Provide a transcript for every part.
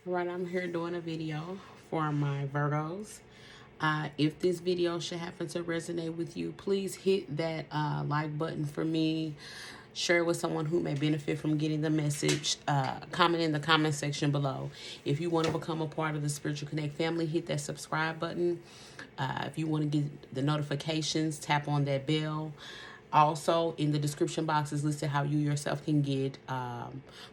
Right, I'm here doing a video for my Virgos. If this video should happen to resonate with you, please hit that like button for me. Share it with someone who may benefit from getting the message. Comment in the comment section below. If you want to become a part of the Spiritual Connect family, hit that subscribe button. If you want to get the notifications, tap on that bell. Also, in the description box is listed how you yourself can get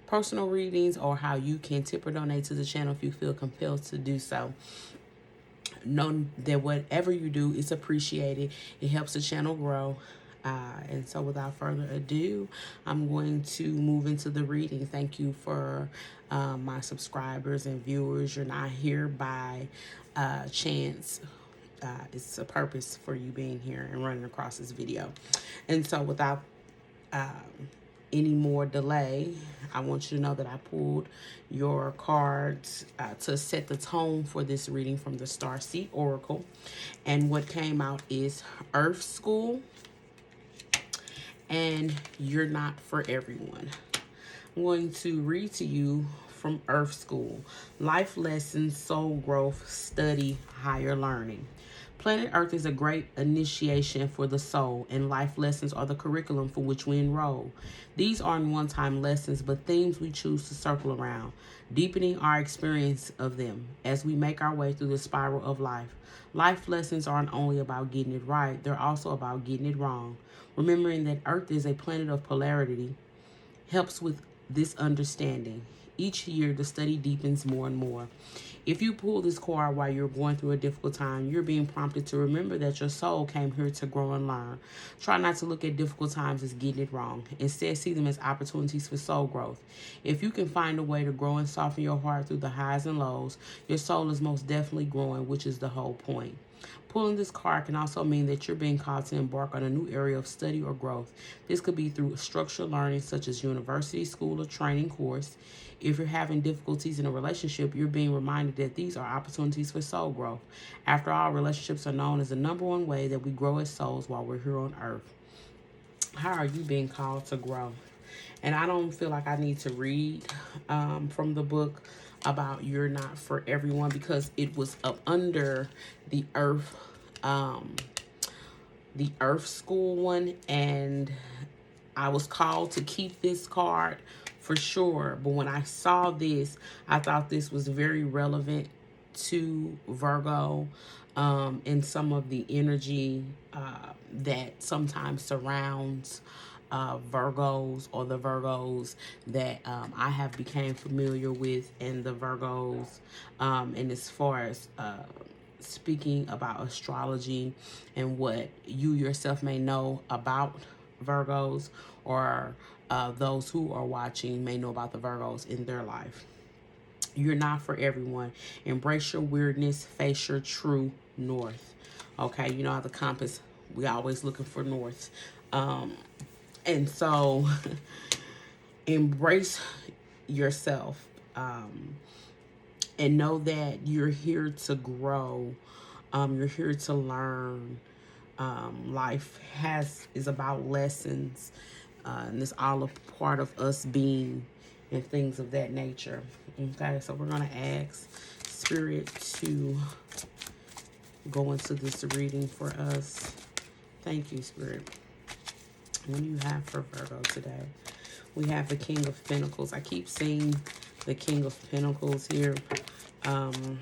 personal readings or how you can tip or donate to the channel if you feel compelled to do so. Know that whatever you do is appreciated. It helps the channel grow. And so without further ado, I'm going to move into the reading. Thank you for my subscribers and viewers. You're not here by chance. It's a purpose for you being here and running across this video. And so without any more delay, I want you to know that I pulled your cards to set the tone for this reading from the Starseed Oracle. And what came out is Earth School and You're Not for Everyone. I'm going to read to you from Earth School. Life lessons, soul growth, study, higher learning. Planet Earth is a great initiation for the soul, and life lessons are the curriculum for which we enroll. These aren't one-time lessons, but themes we choose to circle around, deepening our experience of them as we make our way through the spiral of life. Life lessons aren't only about getting it right, they're also about getting it wrong. Remembering that Earth is a planet of polarity helps with this understanding. Each year, the study deepens more and more. If you pull this card while you're going through a difficult time, you're being prompted to remember that your soul came here to grow and learn. Try not to look at difficult times as getting it wrong. Instead, see them as opportunities for soul growth. If you can find a way to grow and soften your heart through the highs and lows, your soul is most definitely growing, which is the whole point. Pulling this card can also mean that you're being called to embark on a new area of study or growth. This could be through structured learning such as university, school, or training course. If you're having difficulties in a relationship, you're being reminded that these are opportunities for soul growth. After all, relationships are known as the number one way that we grow as souls while we're here on earth. How are you being called to grow? And I don't feel like I need to read from the book about You're Not for Everyone because it was up under the Earth School one, and I was called to keep this card for sure. But when I saw this, I thought this was very relevant to Virgo and some of the energy that sometimes surrounds Virgos, or the Virgos that I have became familiar with, and the Virgos and as far as speaking about astrology and what you yourself may know about Virgos, or those who are watching may know about the Virgos in their life. You're not for everyone. Embrace your weirdness. Face your true north. Okay, you know how the compass, we always looking for north. And so embrace yourself and know that you're here to grow. You're here to learn. Life is about lessons, and it's all a part of us being and things of that nature. Okay, so we're going to ask Spirit to go into this reading for us. Thank you, Spirit. What do you have for Virgo today? We have the King of Pentacles. I keep seeing the King of Pentacles here in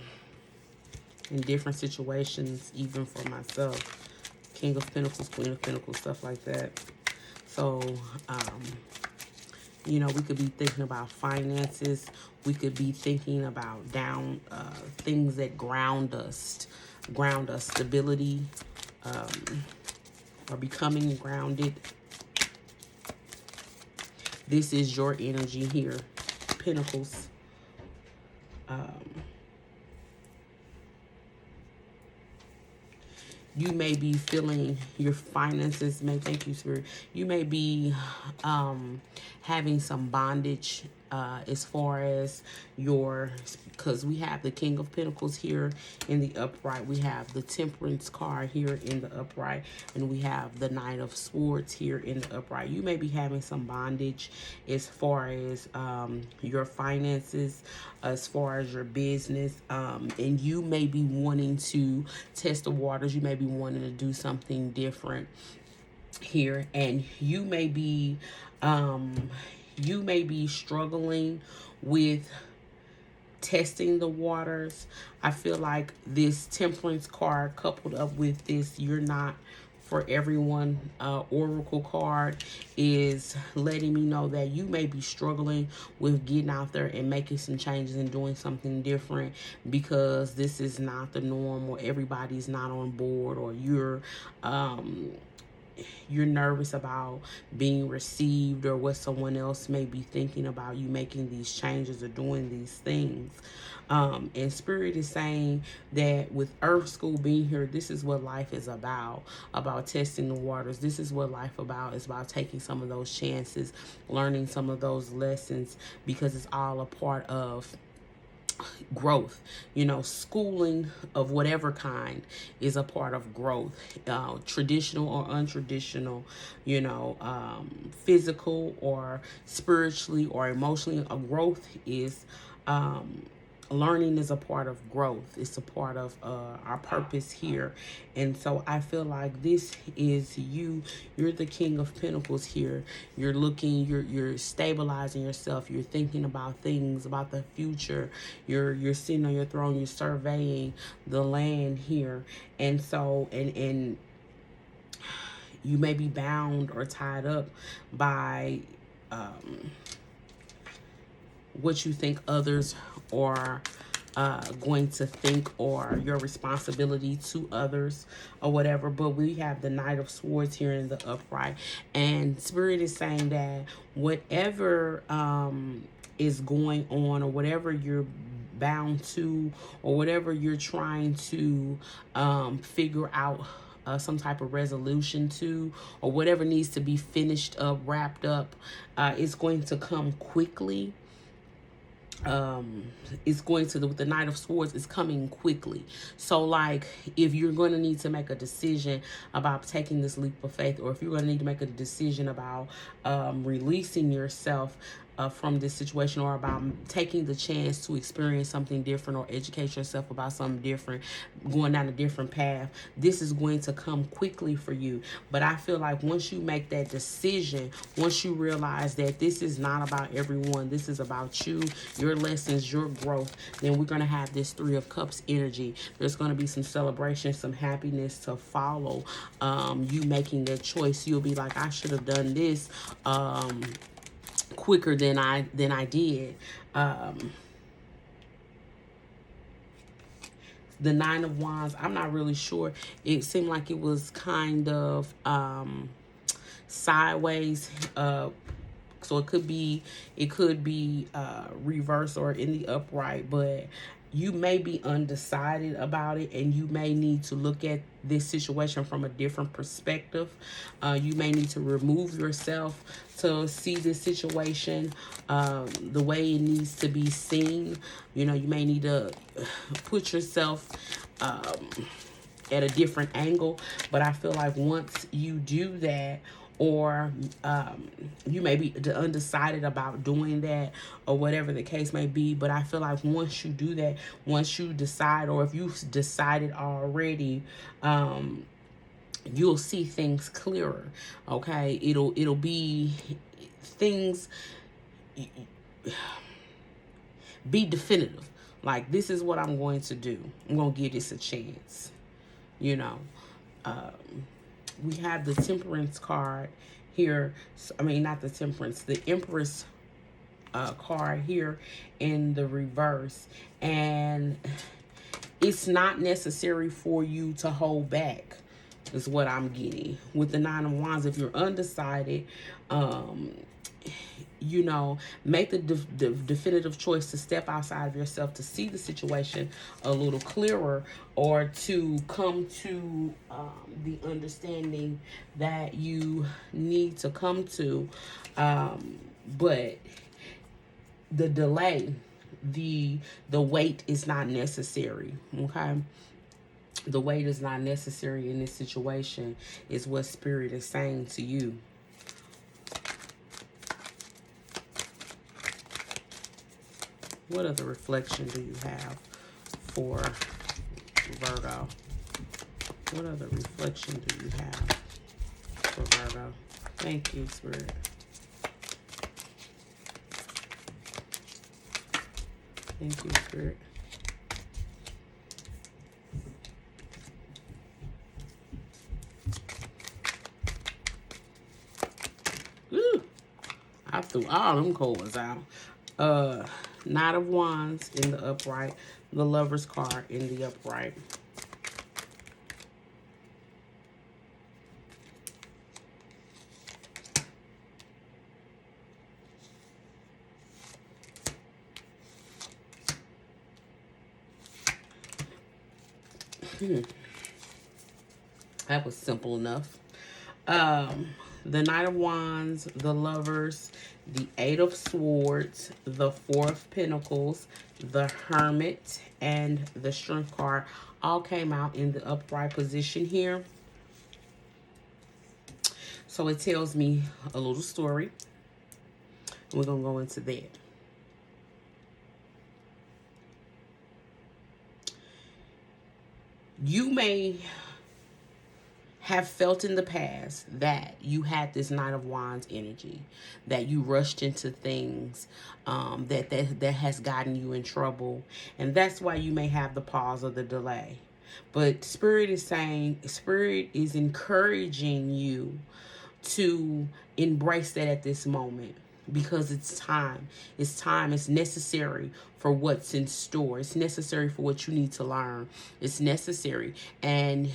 different situations, even for myself. King of Pentacles, Queen of Pentacles, stuff like that. So, you know, we could be thinking about finances. We could be thinking about things that ground us, stability, or becoming grounded. This is your energy here, Pentacles. You may be feeling your finances thank you, Spirit. You may be having some bondage as far as your, because we have the King of Pentacles here in the upright, we have the Temperance card here in the upright, and we have the Knight of Swords here in the upright. You may be having some bondage as far as your finances, as far as your business, and you may be wanting to test the waters. You may be wanting to do something different here, and you may be struggling with testing the waters. I feel like this Temperance card coupled up with this "you're not for everyone" oracle card is letting me know that you may be struggling with getting out there and making some changes and doing something different, because this is not the norm, or everybody's not on board, or you're nervous about being received, or what someone else may be thinking about you making these changes or doing these things. And Spirit is saying that with Earth School being here, this is what life is about testing the waters. This is what life is about taking some of those chances, learning some of those lessons, because it's all a part of growth. Schooling of whatever kind is a part of growth, traditional or untraditional, physical or spiritually or emotionally. A growth is learning is a part of growth. It's a part of our purpose here. And so I feel like this is you. You're the King of Pentacles here. You're looking, you're stabilizing yourself. You're thinking about things, about the future. You're sitting on your throne. You're surveying the land here. And so, and you may be bound or tied up by what you think others are going to think, or your responsibility to others or whatever. But we have the Knight of Swords here in the upright, and Spirit is saying that whatever is going on, or whatever you're bound to, or whatever you're trying to figure out some type of resolution to, or whatever needs to be finished up, wrapped up, it's going to come quickly. It's going to, with the Knight of Swords, is coming quickly. So like, if you're going to need to make a decision about taking this leap of faith, or if you're going to need to make a decision about releasing yourself from this situation, or about taking the chance to experience something different, or educate yourself about something different, going down a different path, this is going to come quickly for you. But I feel like once you make that decision, once you realize that this is not about everyone, this is about you, your lessons, your growth, then we're going to have this Three of Cups energy. There's going to be some celebration, some happiness to follow you making that choice. You'll be like, I should have done this quicker than I did. The Nine of Wands, I'm not really sure. It seemed like it was kind of sideways. So it could be reverse or in the upright, but you may be undecided about it, and you may need to look at this situation from a different perspective. You may need to remove yourself to see this situation the way it needs to be seen. You may need to put yourself at a different angle. But I feel like once you do that, or you may be undecided about doing that, or whatever the case may be, but I feel like once you do that, once you decide, or if you've decided already, you'll see things clearer. Okay, it'll be things, be definitive. Like, this is what I'm going to do. I'm going to give this a chance. We have the Temperance card here. I mean, not the Temperance, the Empress card here in the reverse. And it's not necessary for you to hold back, is what I'm getting. With the Nine of Wands, if you're undecided, make the definitive choice to step outside of yourself, to see the situation a little clearer, or to come to the understanding that you need to come to. But the delay, the wait is not necessary. Okay, the wait is not necessary in this situation, is what Spirit is saying to you. What other reflection do you have for Virgo? What other reflection do you have for Virgo? Thank you, Spirit. Thank you, Spirit. Woo! I threw all them cards out. Knight of Wands in the upright. The Lover's card in the upright. That was simple enough. The Knight of Wands, the Lovers, the Eight of Swords, the Four of Pentacles, the Hermit, and the Strength card all came out in the upright position here. So it tells me a little story. We're going to go into that. You may have felt in the past that you had this Knight of Wands energy, that you rushed into things that has gotten you in trouble, and that's why you may have the pause or the delay. But Spirit is saying, Spirit is encouraging you to embrace that at this moment, because it's time. It's time. It's necessary for what's in store. It's necessary for what you need to learn. It's necessary. And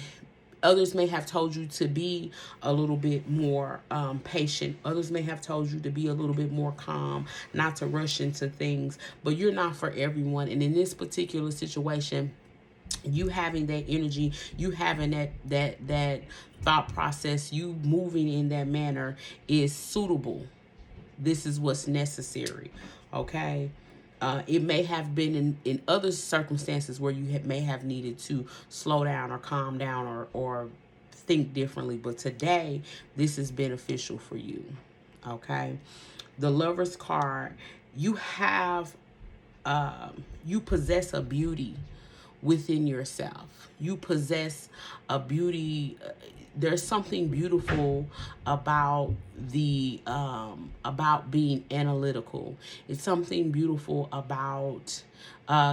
others may have told you to be a little bit more patient. Others may have told you to be a little bit more calm, not to rush into things. But you're not for everyone. And in this particular situation, you having that energy, you having that thought process, you moving in that manner is suitable. This is what's necessary. Okay. It may have been in other circumstances where you may have needed to slow down or calm down or think differently. But today, this is beneficial for you. Okay. The Lover's card, you have, you possess a beauty within yourself. You possess a beauty. There's something beautiful about about being analytical. It's something beautiful about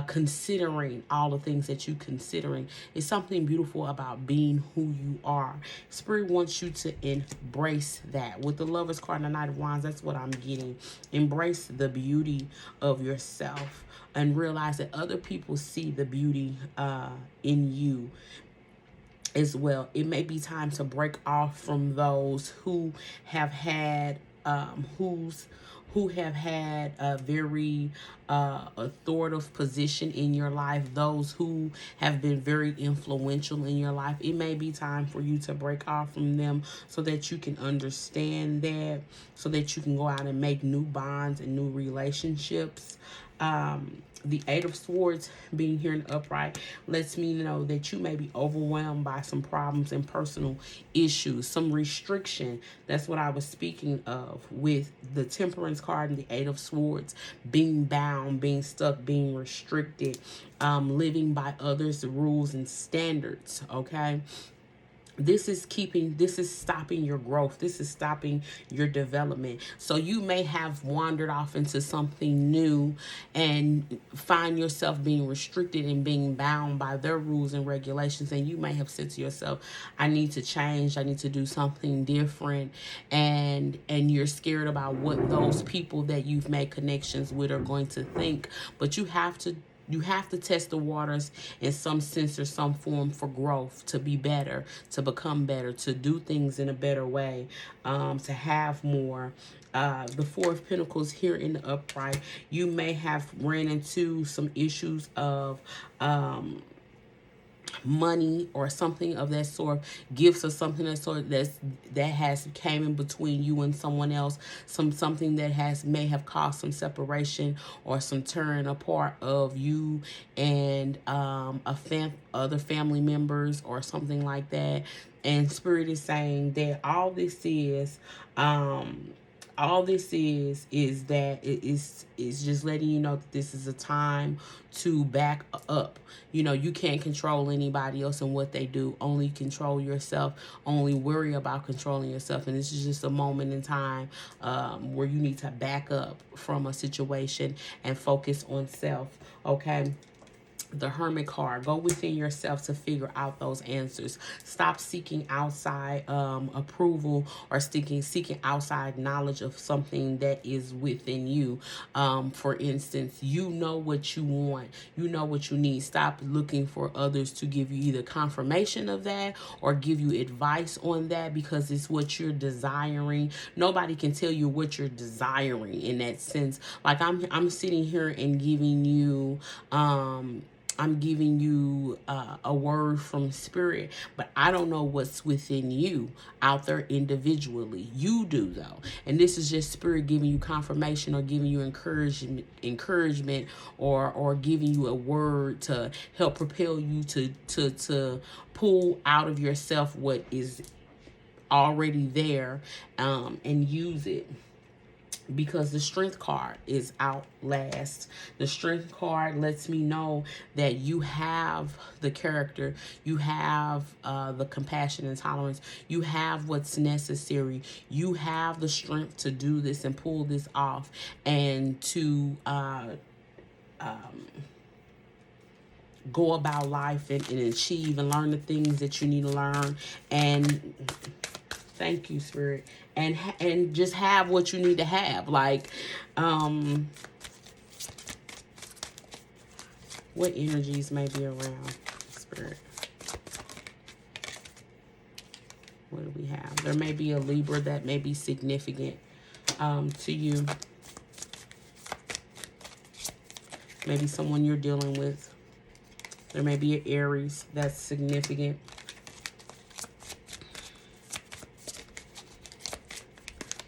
considering all the things that you considering. It's something beautiful about being who you are. Spirit wants you to embrace that. With the Lover's card and the Knight of Wands, that's what I'm getting. Embrace the beauty of yourself and realize that other people see the beauty in you as well. It may be time to break off from those who have had who have had a very authoritative position in your life, those who have been very influential in your life. It may be time for you to break off from them so that you can understand that, so that you can go out and make new bonds and new relationships. The Eight of Swords being here in the upright lets me know that you may be overwhelmed by some problems and personal issues, some restriction. That's what I was speaking of with the Temperance card and the Eight of Swords, being bound, being stuck, being restricted, living by others' rules and standards, okay? This is stopping your growth. This is stopping your development. So you may have wandered off into something new and find yourself being restricted and being bound by their rules and regulations. And you may have said to yourself, I need to change. I need to do something different. And you're scared about what those people that you've made connections with are going to think. But you have to test the waters in some sense or some form for growth, to be better, to become better, to do things in a better way, to have more. The Four of Pentacles here in the upright, you may have ran into some issues of money or something of that sort, gifts or something of that sort that has came in between you and someone else, something that may have caused some separation or some tearing apart of you and other family members or something like that. And Spirit is saying that all this is that it is just letting you know that this is a time to back up. You know, you can't control anybody else and what they do. Only control yourself. Only worry about controlling yourself. And this is just a moment in time where you need to back up from a situation and focus on self. Okay. The Hermit card. Go within yourself to figure out those answers. Stop seeking outside approval or seeking outside knowledge of something that is within you. For instance, you know what you want. You know what you need. Stop looking for others to give you either confirmation of that or give you advice on that, because it's what you're desiring. Nobody can tell you what you're desiring in that sense. Like I'm sitting here and giving you a word from Spirit, but I don't know what's within you out there individually. You do, though. And this is just Spirit giving you confirmation or giving you encouragement or giving you a word to help propel you to pull out of yourself what is already there and use it. Because the Strength card is out last. The Strength card lets me know that you have the character, you have the compassion and tolerance, you have what's necessary, you have the strength to do this and pull this off and to go about life and achieve and learn the things that you need to learn. And thank you, Spirit. And just have what you need to have. Like, what energies may be around, Spirit? What do we have? There may be a Libra that may be significant to you. Maybe someone you're dealing with. There may be an Aries that's significant.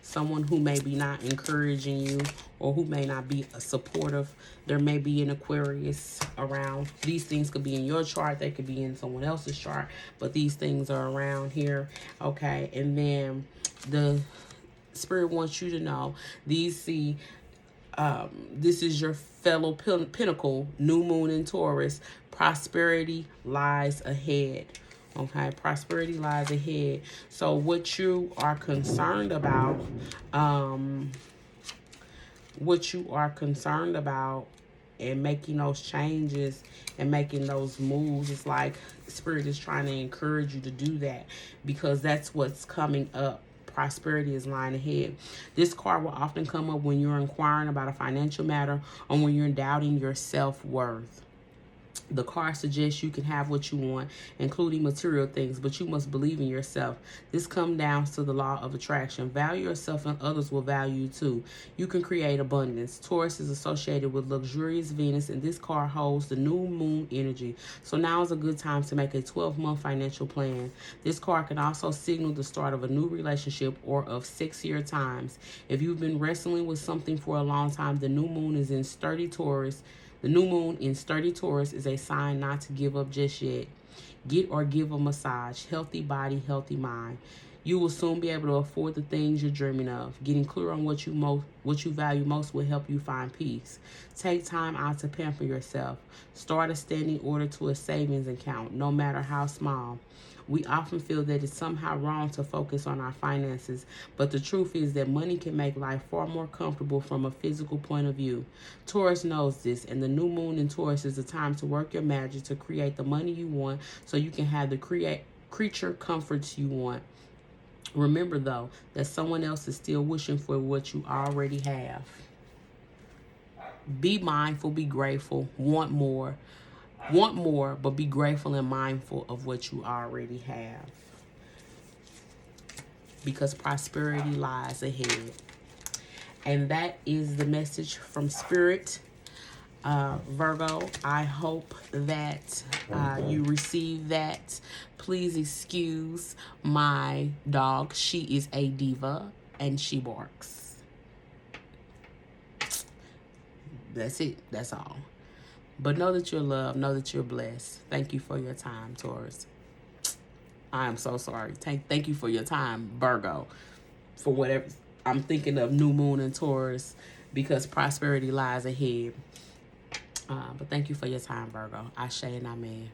Someone who may be not encouraging you or who may not be supportive. There may be an Aquarius around. These things could be in your chart. They could be in someone else's chart. But these things are around here. Okay. And then the Spirit wants you to know this is your fellow pinnacle, new moon in Taurus. Prosperity lies ahead. Okay, prosperity lies ahead. So what you are concerned about, and making those changes and making those moves, it's like Spirit is trying to encourage you to do that, because that's what's coming up. Prosperity is lying ahead. This card will often come up when you're inquiring about a financial matter or when you're doubting your self-worth. The card suggests you can have what you want, including material things, but you must believe in yourself. This comes down to the law of attraction. Value yourself and others will value you too. You can create abundance. Taurus is associated with luxurious Venus, and this card holds the new moon energy. So now is a good time to make a 12-month financial plan. This card can also signal the start of a new relationship or of sexier times. If you've been wrestling with something for a long time, the new moon is in sturdy Taurus. The new moon in sturdy Taurus is a sign not to give up just yet. Get or give a massage. Healthy body, healthy mind. You will soon be able to afford the things you're dreaming of. Getting clear on what you value most will help you find peace. Take time out to pamper yourself. Start a standing order to a savings account, no matter how small. We often feel that it's somehow wrong to focus on our finances, but the truth is that money can make life far more comfortable from a physical point of view. Taurus knows this, and the new moon in Taurus is the time to work your magic to create the money you want so you can have the creature comforts you want. Remember, though, that someone else is still wishing for what you already have. Be mindful, be grateful, want more, but be grateful and mindful of what you already have. Because prosperity lies ahead. And that is the message from Spirit. Virgo, I hope that you receive that. Please excuse my dog. She is a diva and she barks. That's it. That's all. But know that you're loved. Know that you're blessed. Thank you for your time, Taurus. I am so sorry. Thank you for your time, Virgo. For whatever. I'm thinking of new moon and Taurus because prosperity lies ahead. But thank you for your time, Virgo. Ashe and Amen.